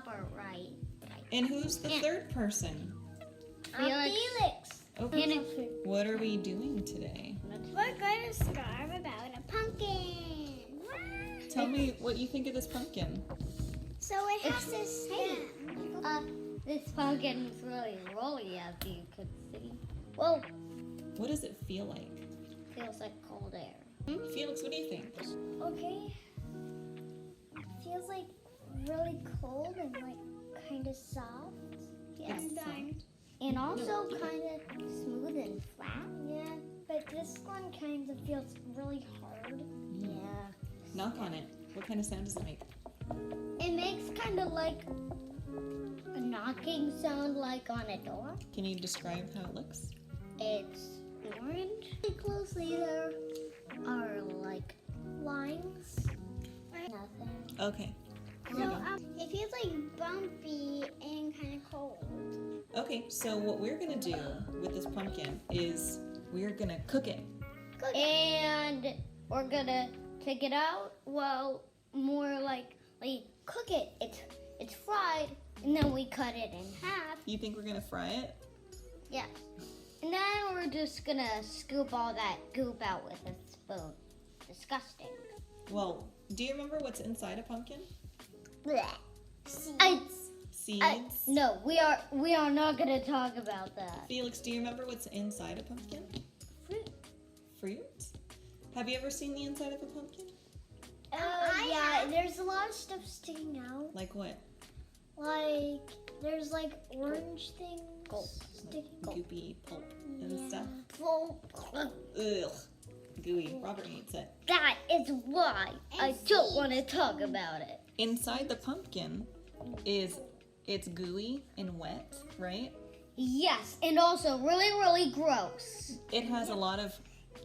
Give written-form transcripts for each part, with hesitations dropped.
Robert right. And who's the third person? Felix. Okay. What are we doing today? We're going to starve about a pumpkin. Tell me what you think of this pumpkin. So it has this stem. This pumpkin is really rolly, as you could see. Whoa, What does it feel like? feels like cold air. Felix, what do you think? Okay. Feels like really cold and like kind of soft. Yeah. It's soft. And also kind of smooth and flat. Yeah. But this one kind of feels really hard. Yeah. Knock on it. What kind of sound does it make? It makes kind of like a knocking sound like on a door. Can you describe how it looks? It's orange. Closely there are like lines. Nothing. Okay. So it feels like bumpy and kind of cold. Okay, so what we're gonna do with this pumpkin is we're gonna cook it. And we're gonna take it out. Well, more like Cook it. It's fried, and then we cut it in half. You think we're gonna fry it? Yeah. and then we're just gonna scoop all that goop out with a spoon. Disgusting. Well, do you remember what's inside a pumpkin? Seeds? No, we are not gonna talk about that. Felix, do you remember what's inside a pumpkin? Fruit. Fruit? Have you ever seen the inside of a pumpkin? Yeah, there's a lot of stuff sticking out. Like what? Like, there's like orange things sticking out. Goopy pulp and stuff. Well, Ugh. Gooey. Robert hates it. That is why I don't want to talk about it. Inside the pumpkin it's gooey and wet, right? Yes, and also really, really gross. It has a lot of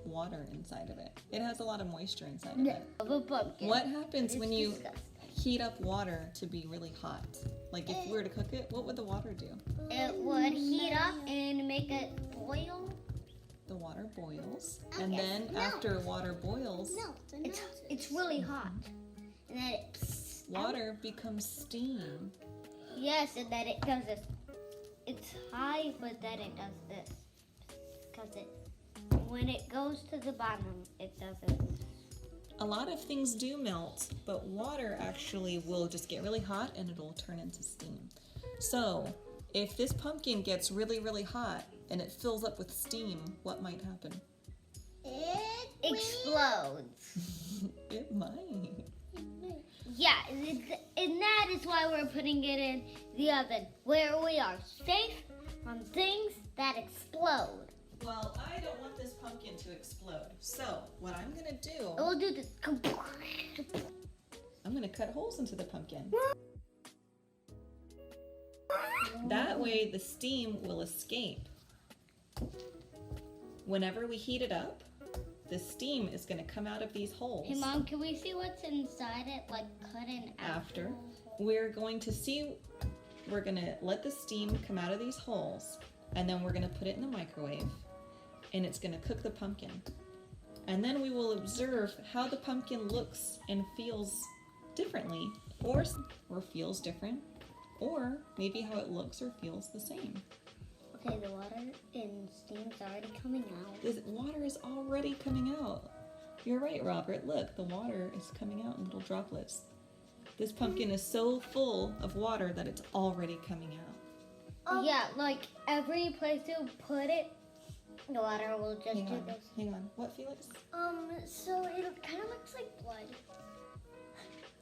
water inside of it. It has a lot of moisture inside of it. Of a pumpkin. What happens It's when you disgusting. heat up water to be really hot? Like if we were to cook it, what would the water do? It would heat up and make it boil. The water boils, and then after water boils, It's really hot. And then water becomes steam. yes, and then it does this. It's high, but then it does this. Because when it goes to the bottom, it does this. A lot of things do melt, but water actually will just get really hot and it'll turn into steam. So, if this pumpkin gets really, really hot and it fills up with steam, what might happen? it Explodes. It might. Yeah, and that is why we're putting it in the oven, where we are safe from things that explode. Well, I don't want this pumpkin to explode. So, what I'm gonna do, It will do this. I'm gonna cut holes into the pumpkin. That way the steam will escape. Whenever we heat it up, the steam is gonna come out of these holes. Hey, Mom, can we see what's inside it? Like, cut in After, we're going to let the steam come out of these holes, and then we're gonna put it in the microwave, and it's gonna cook the pumpkin. And then we will observe how the pumpkin looks and feels differently, or feels different, or maybe how it looks or feels the same. Okay, the water and steam's already coming out. The water is already coming out. You're right, Robert. Look, the water is coming out in little droplets. This pumpkin is so full of water that it's already coming out. Yeah, like every place you put it, the water will just do this. Hang on. What, Felix? So it kind of looks like blood.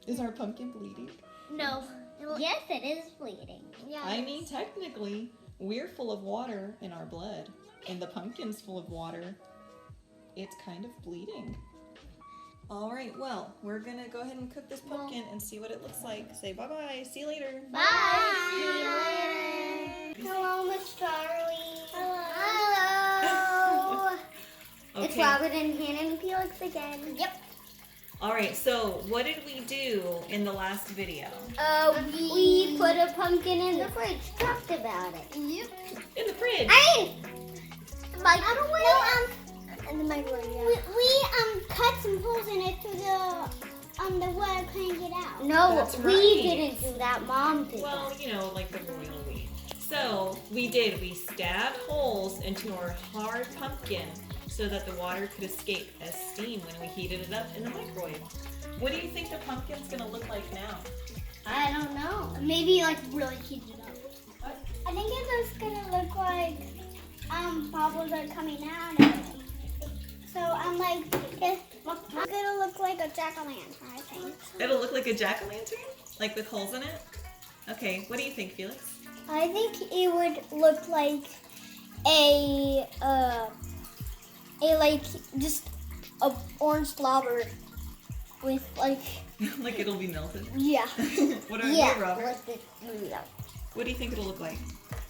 Is our pumpkin bleeding? No. Yes, it is bleeding. Yeah. I mean, technically, we're full of water in our blood, and the pumpkin's full of water. It's kind of bleeding. All right, well, we're gonna go ahead and cook this pumpkin and see what it looks like. Say bye-bye. See you later. Bye. See you later. Hello, Miss Charlie. Hello. It's Okay. Robert and Hannah and Felix again. Yep. All right, so what did we do in the last video? We put a pumpkin in the fridge. Talked about it. Yep. In the fridge. I don't want in the microwave. Yeah. We cut some holes in it through the the water couldn't get out. No, That's we right. didn't do that. Mom did Well, that. you know, like the royal we. So we did. We stabbed holes into our hard pumpkin so that the water could escape as steam when we heated it up in the microwave. What do you think the pumpkin's gonna look like now? I don't know. Maybe like really heated up. I think it's just gonna look like bubbles are coming out of it. So I'm like, it's gonna look like a jack-o'-lantern, I think. It'll look like a jack-o'-lantern? Like with holes in it? Okay, what do you think, Felix? I think it would look like a like just a orange slobber with like Like it'll be melted? yeah. What about Yeah. you, Robert? With the What do you think it'll look like?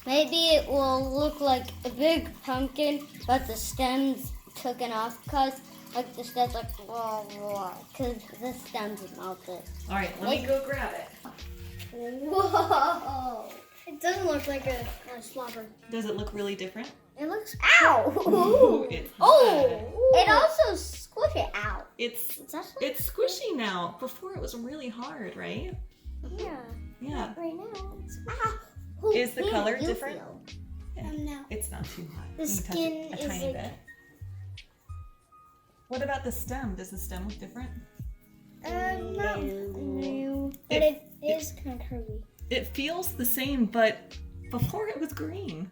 Maybe it will look like a big pumpkin, but the stem's taken off because like the stem's like because the stem's melted. All right, let me go grab it. Whoa! It doesn't look like a slobber. Does it look really different? It looks Ow! It's Oh! hot. It also squish it out. It's actually it's squishy now. Before it was really hard, right? yeah. Yeah. Right now it's Is the color You different? feel? no. It's not too hot. The You can touch skin it a is tiny like- bit. What about the stem? Does the stem look different? No. But It- it is kind of curvy. It feels the same, but before it was green.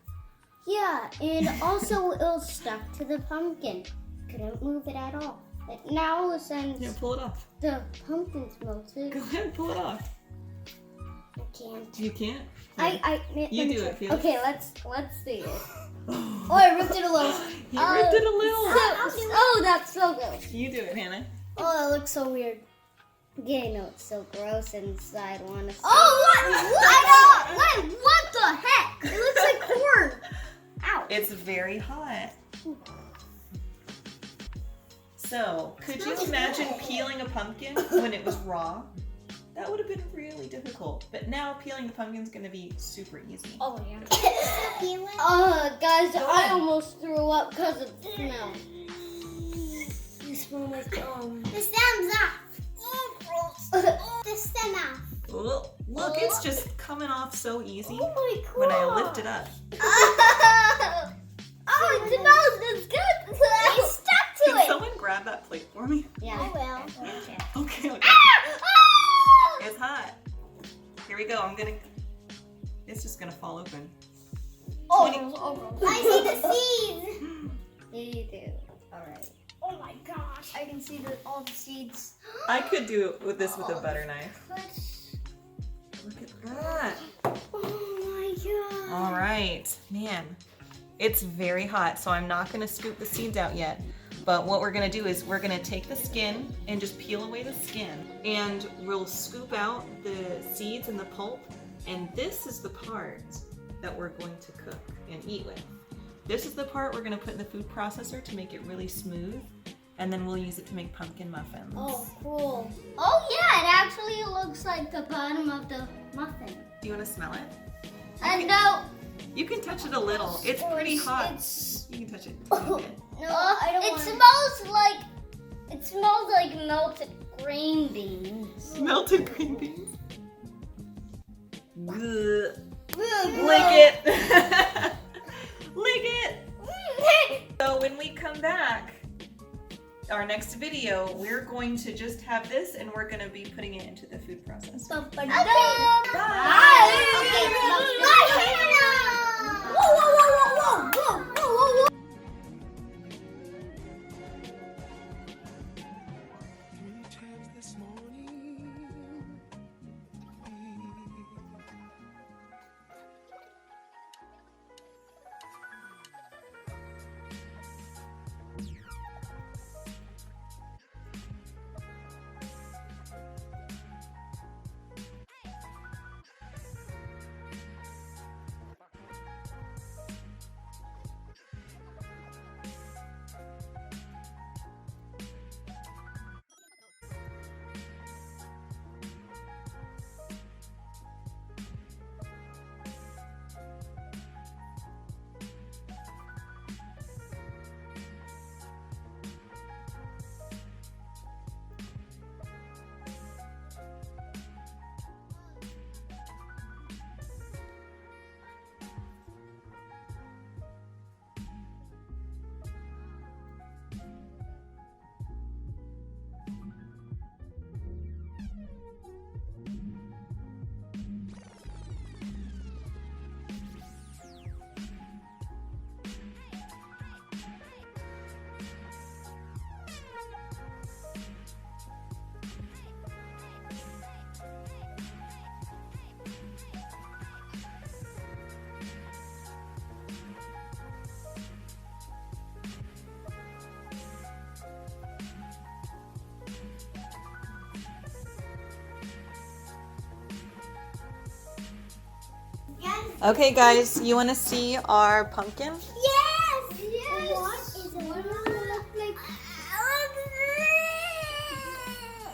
Yeah, and also it was stuck to the pumpkin. Couldn't move it at all. But now since Yeah, pull it off. the pumpkin's melted, Go ahead and pull it off. I can't. You can't? You do it, Felix. Okay, let's see it. Oh, I ripped it a little. You ripped it a little. Oh, that's so good. You do it, Hannah. Oh, that looks so weird. Yeah, I know it's so gross inside. Wanna see? Oh, what? I know. What the heck? It looks like corn. Ow. It's very hot. So, could you imagine peeling a pumpkin when it was raw? That would have been really difficult. But now peeling the pumpkin is going to be super easy. Oh yeah. Peel it. Guys, Go I on. almost threw up because of the smell. You smell like The stem's off. Oh, gross. The stem off. Oh, look, it's just coming off so easy Oh my god. when I lift it up. Oh, it smells. It's good. It stuck to Can it. someone grab that plate for me? Yeah. I will. Okay. It's hot. Here we go. It's just gonna fall open. Oh, I see the seeds. Yeah, you do. All right. Oh my gosh. I can see all the seeds. I could do with this with a butter knife. Look at that. Oh my god. All right, man. It's very hot, so I'm not gonna scoop the seeds out yet. But what we're gonna do is we're gonna take the skin and just peel away the skin, and we'll scoop out the seeds and the pulp. And this is the part that we're going to cook and eat with. This is the part we're gonna put in the food processor to make it really smooth, and then we'll use it to make pumpkin muffins. Oh, cool. Oh yeah, it actually looks like the bottom of the muffin. Do you wanna smell it? And no, You can touch it a little. It's pretty hot. It's You can touch it a tiny bit. no, I don't it want smells like melted green beans. Melted green beans. Ugh. it. Lick it. Lick it. So when we come back, our next video, we're going to just have this and we're going to be putting it into the food processor. Okay. Bye. Whoa, whoa, whoa, whoa, whoa, whoa, whoa, whoa. Okay, guys, you want to see our pumpkin? Yes! Yes! What is it? What does it look like?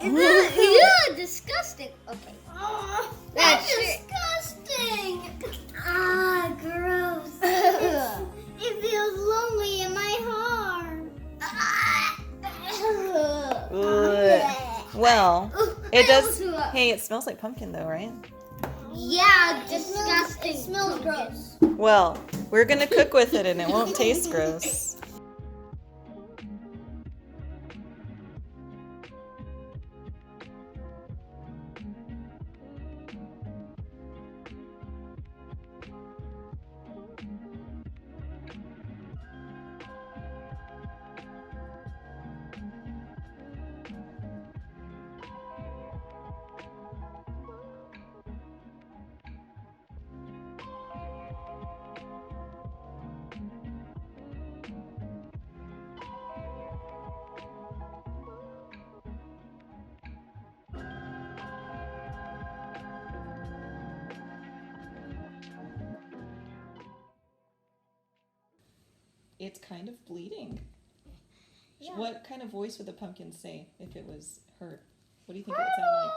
Ew, disgusting. Okay. Oh, That's disgusting! Ah, gross. It feels lonely in my heart. Well, it I does. also, Hey, it smells like pumpkin though, right? Yeah, Disgusting. It smells gross. Well, we're going to cook with it and it won't taste gross. It's kind of bleeding. Yeah. What kind of voice would the pumpkin say if it was hurt? What do you think it would sound like?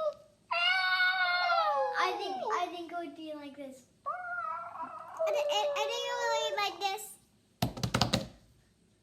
I think it would be like this. I think it would be like this.